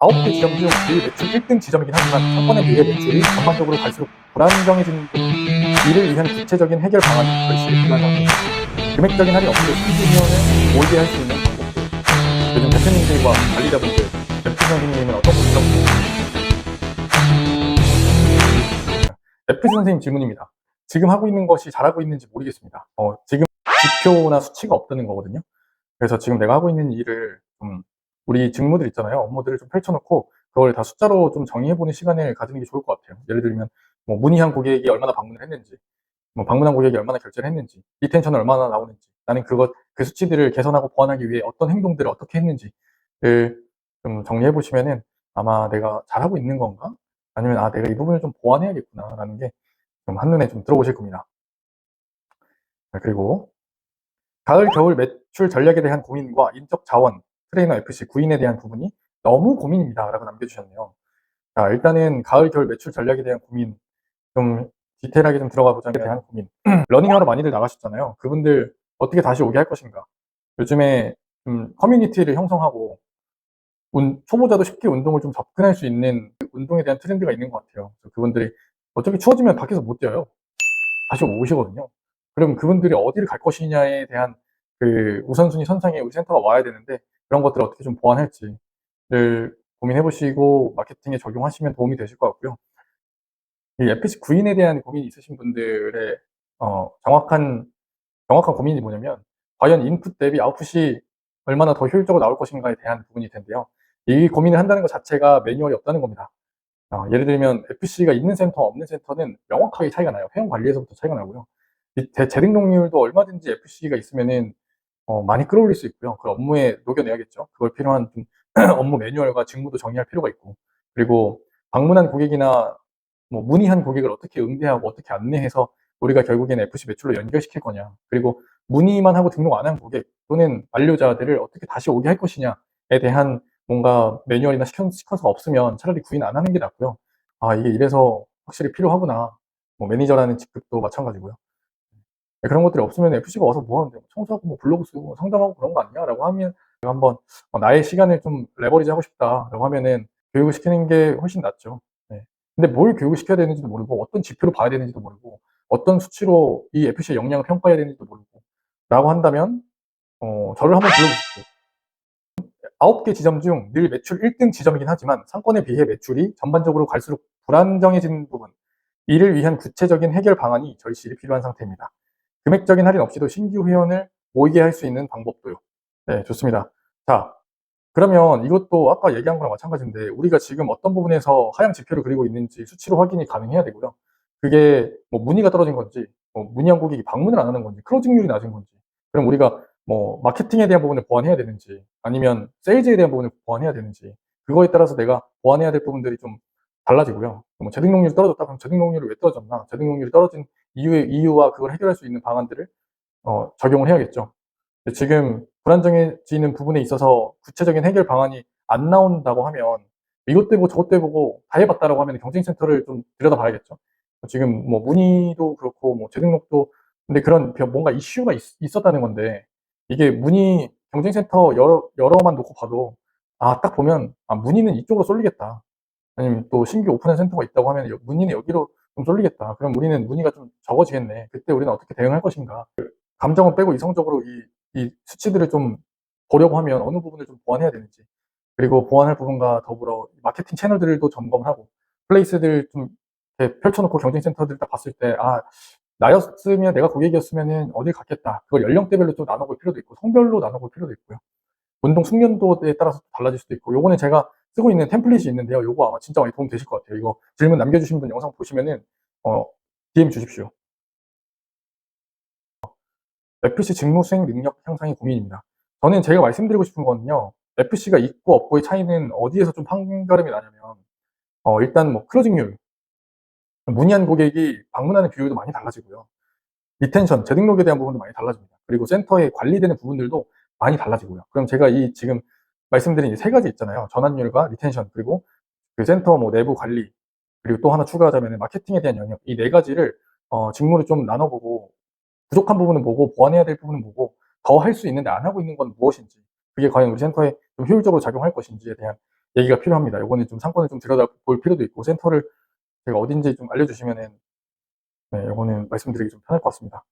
9개 지점 중 늘 매출 1등 지점이긴 하지만 상권에 비해 매출이 전반적으로 갈수록 불안정해지는 등 이를 위한 구체적인 해결 방안이 절실히 필요하다. 금액적인 할인 없이도 신규회원을 모이게 할 수 있는 방법들. 요즘 대표님들과 관리자분들, FC 선생님은 어떤 분이라고 생각하세요? FC 선생님 질문입니다. 지금 하고 있는 것이 잘하고 있는지 모르겠습니다. 지금 지표나 수치가 없다는 거거든요. 그래서 지금 내가 하고 있는 일을 우리 직무들 있잖아요. 업무들을 좀 펼쳐놓고 그걸 다 숫자로 좀 정의해보는 시간을 가지는 게 좋을 것 같아요. 예를 들면 뭐 문의한 고객이 얼마나 방문을 했는지, 뭐 방문한 고객이 얼마나 결제를 했는지, 리텐션은 얼마나 나오는지, 나는 그 수치들을 개선하고 보완하기 위해 어떤 행동들을 어떻게 했는지를 좀 정리해보시면은 아마 내가 잘하고 있는 건가? 아니면 내가 이 부분을 좀 보완해야겠구나 라는 게 좀 한눈에 좀 들어오실 겁니다. 그리고 가을, 겨울 매출 전략에 대한 고민과 인적 자원, 트레이너 FC 구인에 대한 부분이 너무 고민입니다. 라고 남겨주셨네요. 자, 일단은 가을, 겨울 매출 전략에 대한 고민, 좀 디테일하게 좀 들어가 보자에 대한 고민. 러닝하러 많이들 나가셨잖아요. 그분들 어떻게 다시 오게 할 것인가. 요즘에 커뮤니티를 형성하고 초보자도 쉽게 운동을 좀 접근할 수 있는 운동에 대한 트렌드가 있는 것 같아요. 그분들이 어차피 추워지면 밖에서 못 뛰어요. 다시 오시거든요. 그럼 그분들이 어디를 갈 것이냐에 대한 그 우선순위 선상에 우리 센터가 와야 되는데 그런 것들을 어떻게 좀 보완할지를 고민해 보시고 마케팅에 적용하시면 도움이 되실 것 같고요. 이 FC 구인에 대한 고민이 있으신 분들의 정확한 고민이 뭐냐면 과연 인풋 대비 아웃풋이 얼마나 더 효율적으로 나올 것인가에 대한 부분일 텐데요. 이 고민을 한다는 것 자체가 매뉴얼이 없다는 겁니다. 예를 들면 FC가 있는 센터, 없는 센터는 명확하게 차이가 나요. 회원 관리에서부터 차이가 나고요. 재등록률도 얼마든지 FC가 있으면은 많이 끌어올릴 수 있고요. 그걸 업무에 녹여내야겠죠. 그걸 필요한 업무 매뉴얼과 직무도 정의할 필요가 있고, 그리고 방문한 고객이나 뭐 문의한 고객을 어떻게 응대하고 어떻게 안내해서 우리가 결국에는 FC 매출로 연결시킬 거냐, 그리고 문의만 하고 등록 안 한 고객 또는 완료자들을 어떻게 다시 오게 할 것이냐에 대한 뭔가 매뉴얼이나 시커서가 없으면 차라리 구인 안 하는 게 낫고요. 이게 이래서 확실히 필요하구나. 뭐 매니저라는 직급도 마찬가지고요. 그런 것들이 없으면 FC가 와서 뭐 하는데, 청소하고 뭐 블로그 쓰고 뭐 상담하고 그런 거 아니야? 라고 하면 제가 한번 나의 시간을 좀 레버리지 하고 싶다 라고 하면은 교육을 시키는 게 훨씬 낫죠. 네. 근데 뭘 교육을 시켜야 되는지도 모르고 어떤 지표로 봐야 되는지도 모르고 어떤 수치로 이 FC의 역량을 평가해야 되는지도 모르고 라고 한다면 저를 한번 불러주십시오. 9개 지점 중 늘 매출 1등 지점이긴 하지만 상권에 비해 매출이 전반적으로 갈수록 불안정해지는 부분, 이를 위한 구체적인 해결 방안이 절실히 필요한 상태입니다. 금액적인 할인 없이도 신규 회원을 모이게 할 수 있는 방법도요. 네, 좋습니다. 자, 그러면 이것도 아까 얘기한 거랑 마찬가지인데 우리가 지금 어떤 부분에서 하향 지표를 그리고 있는지 수치로 확인이 가능해야 되고요. 그게 뭐 문의가 떨어진 건지, 뭐 문의한 고객이 방문을 안 하는 건지, 클로징률이 낮은 건지, 그럼 우리가 뭐 마케팅에 대한 부분을 보완해야 되는지, 아니면 세일즈에 대한 부분을 보완해야 되는지, 그거에 따라서 내가 보완해야 될 부분들이 좀 달라지고요. 뭐 재등록률이 떨어졌다 그럼 재등록률이 왜 떨어졌나, 재등록률이 떨어진 이유와 그걸 해결할 수 있는 방안들을 적용을 해야겠죠. 지금 불안정해지는 부분에 있어서 구체적인 해결 방안이 안 나온다고 하면 이것 때보고 저것 때보고 다 해봤다라고 하면 경쟁센터를 좀 들여다봐야겠죠. 지금 뭐 문의도 그렇고 뭐 재등록도, 근데 그런 뭔가 이슈가 있었다는 건데, 이게 문의 경쟁센터 여러만 놓고 봐도 딱 보면 문의는 이쪽으로 쏠리겠다, 아니면 또 신규 오픈한 센터가 있다고 하면 문의는 여기로 좀 쏠리겠다, 그럼 우리는 문의가 좀 적어지겠네, 그때 우리는 어떻게 대응할 것인가. 감정은 빼고 이성적으로 이 수치들을 좀 보려고 하면 어느 부분을 좀 보완해야 되는지, 그리고 보완할 부분과 더불어 마케팅 채널들도 점검을 하고 플레이스들 좀 이렇게 펼쳐놓고 경쟁센터들 딱 봤을 때 나였으면, 내가 고객이었으면은 어딜 갔겠다, 그걸 연령대별로 좀 나눠볼 필요도 있고 성별로 나눠볼 필요도 있고요. 운동 숙련도에 따라서 달라질 수도 있고, 요거는 제가 쓰고 있는 템플릿이 있는데요. 요거 아마 진짜 많이 도움 되실 것 같아요. 이거 질문 남겨주신 분 영상 보시면은 DM 주십시오. FC 직무 수행 능력 향상이 고민입니다. 저는 제가 말씀드리고 싶은 거는요, FC가 있고 없고의 차이는 어디에서 좀 판가름이 나냐면, 일단 뭐 클로징률, 문의한 고객이 방문하는 비율도 많이 달라지고요. 리텐션, 재등록에 대한 부분도 많이 달라집니다. 그리고 센터에 관리되는 부분들도 많이 달라지고요. 그럼 제가 지금 말씀드린 이 세 가지 있잖아요. 전환율과 리텐션, 그리고 그 센터 뭐 내부 관리, 그리고 또 하나 추가하자면 마케팅에 대한 영역, 이 네 가지를 직무를 좀 나눠보고 부족한 부분은 보고 보완해야 될 부분은 보고 더 할 수 있는데 안 하고 있는 건 무엇인지, 그게 과연 우리 센터에 좀 효율적으로 작용할 것인지에 대한 얘기가 필요합니다. 요거는 좀 상권을 좀 들여다볼 필요도 있고 센터를 제가 어딘지 좀 알려주시면은 네 요거는 말씀드리기 좀 편할 것 같습니다.